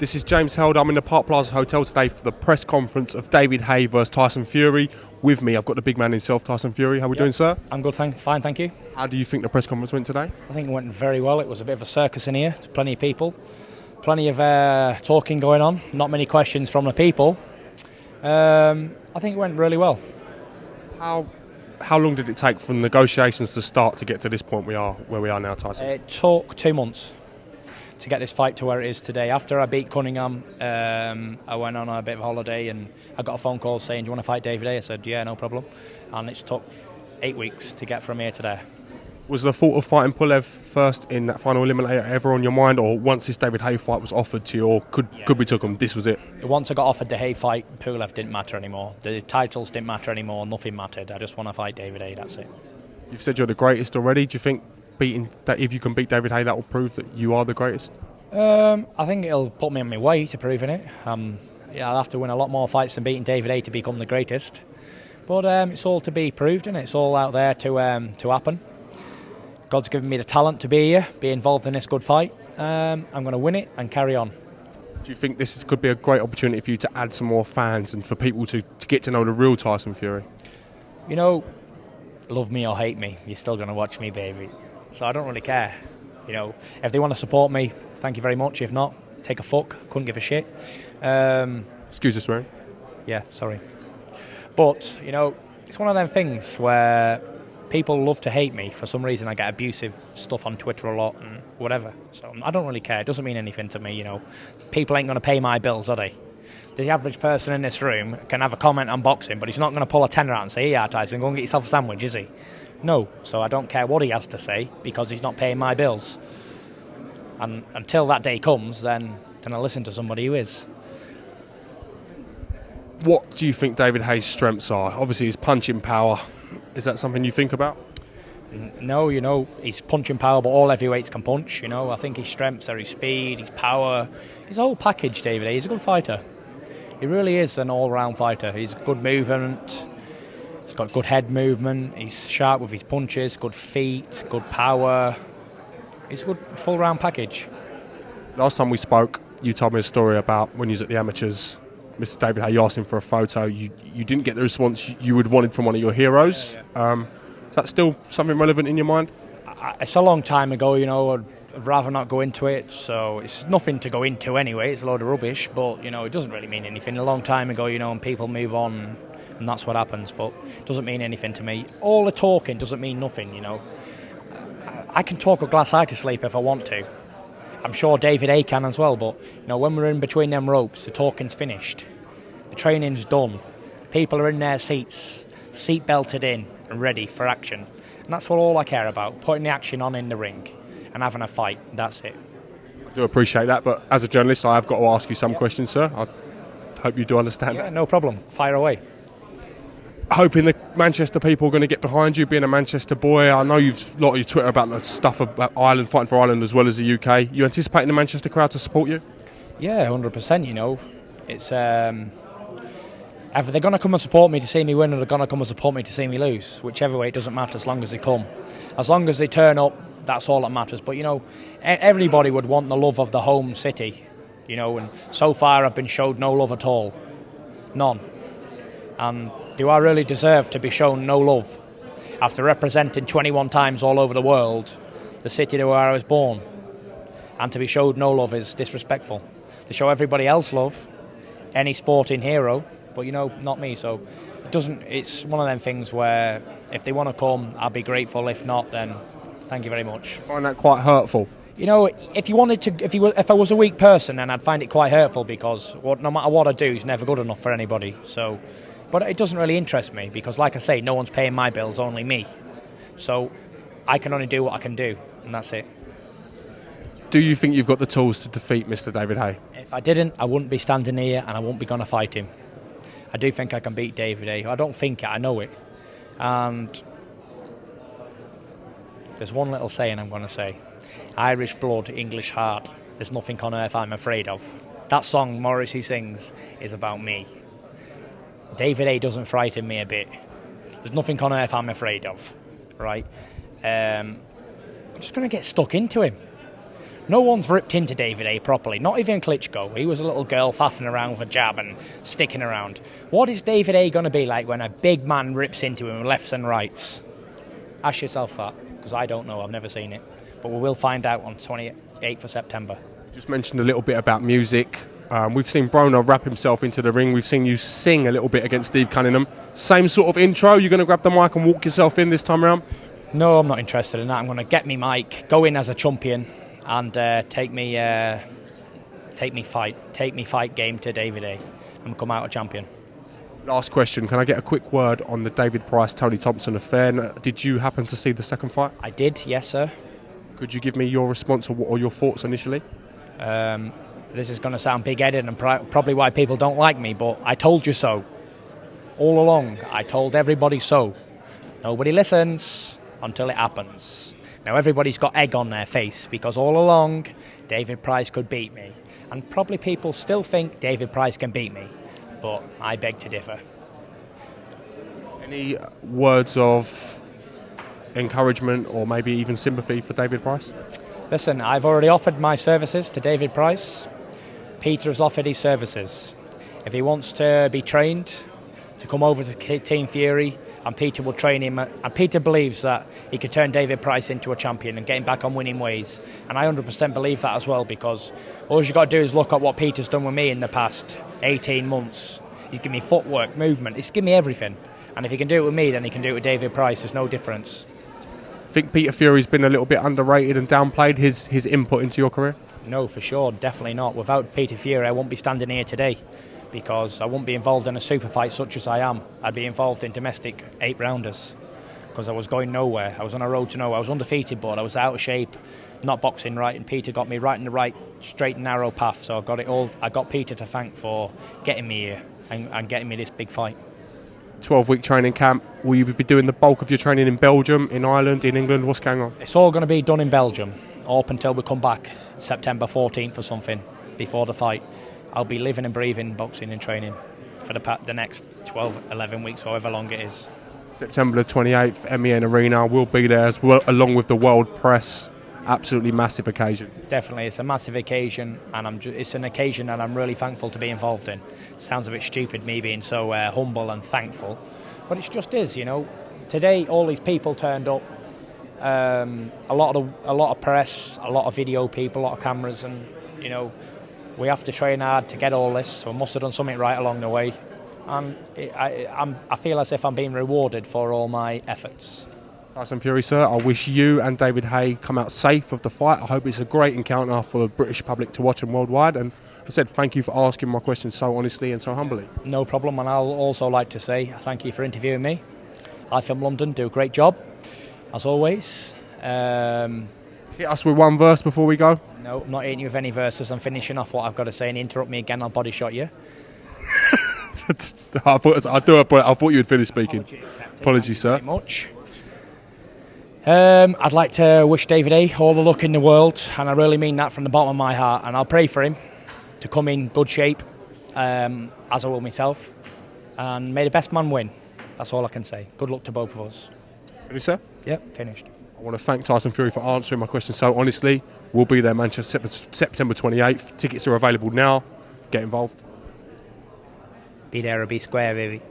This is James Held. I'm in the Park Plaza Hotel today for the press conference of David Haye versus Tyson Fury. With me, I've got the big man himself, Tyson Fury. How are we doing, sir? I'm good, fine, thank you. How do you think the press conference went today? I think it went very well. It was a bit of a circus in here. There's plenty of people, plenty of talking going on. Not many questions from the people. I think it went really well. How long did it take from negotiations to start to get to this point where we are now, Tyson? It took 2 months to get this fight to where it is today. After I beat Cunningham, I went on a bit of a holiday and I got a phone call saying, "Do you want to fight David Haye?" I said, "Yeah, no problem." And it's took 8 weeks to get from here to there. Was the thought of fighting Pulev first in that final eliminator ever on your mind, or once this David Haye fight was offered to you, or could we took him, this was it? Once I got offered the Haye fight, Pulev didn't matter anymore. The titles didn't matter anymore. Nothing mattered. I just want to fight David Haye. That's it. You've said you're the greatest already. Do you think if you can beat David Haye, that will prove that you are the greatest? I think it'll put me on my way to proving it. I'll have to win a lot more fights than beating David Haye to become the greatest. But it's all to be proved, and it's all out there to happen. God's given me the talent to be here, be involved in this good fight. I'm going to win it and carry on. Do you think this could be a great opportunity for you to add some more fans and for people to get to know the real Tyson Fury? You know, love me or hate me, you're still going to watch me, baby. So I don't really care. You know, if they want to support me, thank you very much. If not, take a fuck. Couldn't give a shit. Excuse the swearing. Yeah, sorry. But, you know, it's one of them things where people love to hate me. For some reason, I get abusive stuff on Twitter a lot and whatever. So I don't really care. It doesn't mean anything to me, you know. People ain't going to pay my bills, are they? The average person in this room can have a comment on boxing, but he's not going to pull a tenner out and say, "Yeah, Tyson, go and get yourself a sandwich," is he? No. So I don't care what he has to say because he's not paying my bills. And until that day comes, then I listen to somebody who is. What do you think David Haye's strengths are? Obviously, his punching power. Is that something you think about? No, you know, he's punching power, but all heavyweights can punch, you know. I think his strengths are his speed, his power, his whole package, David Haye. He's a good fighter. He really is an all-round fighter. He's good movement, he's got good head movement, he's sharp with his punches, good feet, good power. He's a good full-round package. Last time we spoke, you told me a story about when you was at the amateurs. Mr. David Haye, you asked him for a photo. You didn't get the response you would wanted from one of your heroes. Yeah. Is that still something relevant in your mind? It's a long time ago, you know. I'd rather not go into it. So it's nothing to go into anyway. It's a load of rubbish. But, you know, it doesn't really mean anything. A long time ago, you know, and people move on, and that's what happens. But it doesn't mean anything to me. All the talking doesn't mean nothing, you know. I can talk a glass eye to sleep if I want to. I'm sure David Haye can as well, but you know, when we're in between them ropes, the talking's finished. The training's done. People are in their seats, seat belted in and ready for action. And that's all I care about, putting the action on in the ring and having a fight. That's it. I do appreciate that, but as a journalist, I have got to ask you some questions, sir. I hope you do understand that. No problem. Fire away. Hoping the Manchester people are going to get behind you, being a Manchester boy. I know you've a lot of your Twitter about the stuff about Ireland, fighting for Ireland as well as the UK. You anticipating the Manchester crowd to support you? Yeah, 100%. You know, it's either they're going to come and support me to see me win, or they're going to come and support me to see me lose. Whichever way, it doesn't matter as long as they come. As long as they turn up, that's all that matters. But you know, everybody would want the love of the home city. You know, and so far I've been showed no love at all, none. And do I really deserve to be shown no love after representing 21 times all over the world, the city where I was born? And to be showed no love is disrespectful. To show everybody else love, any sporting hero, but you know, not me. So it's one of them things where if they want to come, I'll be grateful. If not, then thank you very much. I find that quite hurtful. You know, if I was a weak person, then I'd find it quite hurtful because no matter what I do, it's never good enough for anybody. So. But it doesn't really interest me because, like I say, no one's paying my bills, only me. So I can only do what I can do, and that's it. Do you think you've got the tools to defeat Mr. David Haye? If I didn't, I wouldn't be standing here and I wouldn't be going to fight him. I do think I can beat David Haye. I don't think it, I know it. And there's one little saying I'm going to say. Irish blood, English heart. There's nothing on earth I'm afraid of. That song Morrissey sings is about me. David Haye doesn't frighten me a bit. There's nothing on earth I'm afraid of, right? I'm just going to get stuck into him. No one's ripped into David Haye properly, not even Klitschko. He was a little girl faffing around with a jab and sticking around. What is David Haye going to be like when a big man rips into him lefts and rights? Ask yourself that, because I don't know, I've never seen it. But we will find out on 28th of September. Just mentioned a little bit about music. We've seen Broner wrap himself into the ring. We've seen you sing a little bit against Steve Cunningham. Same sort of intro? You're going to grab the mic and walk yourself in this time around? No, I'm not interested in that. I'm going to get me mic, go in as a champion, and take me fight game to David Haye and come out a champion. Last question, can I get a quick word on the David Price-Tony Thompson affair? Did you happen to see the second fight? I did, yes sir. Could you give me your response or your thoughts initially? This is going to sound big-headed and probably why people don't like me, but I told you so. All along, I told everybody so. Nobody listens until it happens. Now everybody's got egg on their face because all along David Price could beat me. And probably people still think David Price can beat me, but I beg to differ. Any words of encouragement or maybe even sympathy for David Price? Listen, I've already offered my services to David Price. Peter has offered his services. If he wants to be trained to come over to Team Fury, and Peter will train him, and Peter believes that he could turn David Price into a champion and get him back on winning ways, and I 100% believe that as well, because all you've got to do is look at what Peter's done with me in the past 18 months. He's given me footwork, movement, he's given me everything, and if he can do it with me, then he can do it with David Price. There's no difference. I think Peter Fury's been a little bit underrated and downplayed, his input into your career? No, for sure, definitely not. Without Peter Fury, I won't be standing here today, because I wouldn't be involved in a super fight such as I am. I'd be involved in domestic 8-rounders, because I was going nowhere. I was on a road to nowhere. I was undefeated, but I was out of shape, not boxing right, and Peter got me right in the right, straight and narrow path. So I got it all. I got Peter to thank for getting me here and getting me this big fight. 12-week training camp. Will you be doing the bulk of your training in Belgium, in Ireland, in England? What's going on? It's all going to be done in Belgium, up until we come back September 14th or something, before the fight. I'll be living and breathing boxing and training for the next 12, 11 weeks, however long it is. September the 28th, MEN Arena. We'll be there as well, along with the world press. Absolutely massive occasion. Definitely, it's a massive occasion, and it's an occasion that I'm really thankful to be involved in. It sounds a bit stupid, me being so humble and thankful, but it just is, you know. Today, all these people turned up. A lot of press, a lot of video people, a lot of cameras, and you know, we have to train hard to get all this. So I must have done something right along the way, and I feel as if I'm being rewarded for all my efforts. Tyson Fury, sir, I wish you and David Haye come out safe of the fight. I hope it's a great encounter for the British public to watch and worldwide. And I said thank you for asking my questions so honestly and so humbly. No problem, and I'll also like to say thank you for interviewing me. I from London do a great job, as always. Hit us with one verse before we go. No, I'm not hitting you with any verses. I'm finishing off what I've got to say, and interrupt me again, I'll body shot you. I thought you had finished speaking. Apologies, sir. Thank you very much. I'd like to wish David Haye all the luck in the world, and I really mean that from the bottom of my heart, and I'll pray for him to come in good shape, as I will myself, and may the best man win. That's all I can say. Good luck to both of us. Ready, sir? Yep, finished. I want to thank Tyson Fury for answering my questions so honestly. We'll be there, Manchester, September 28th. Tickets are available now. Get involved. Be there or be square, baby.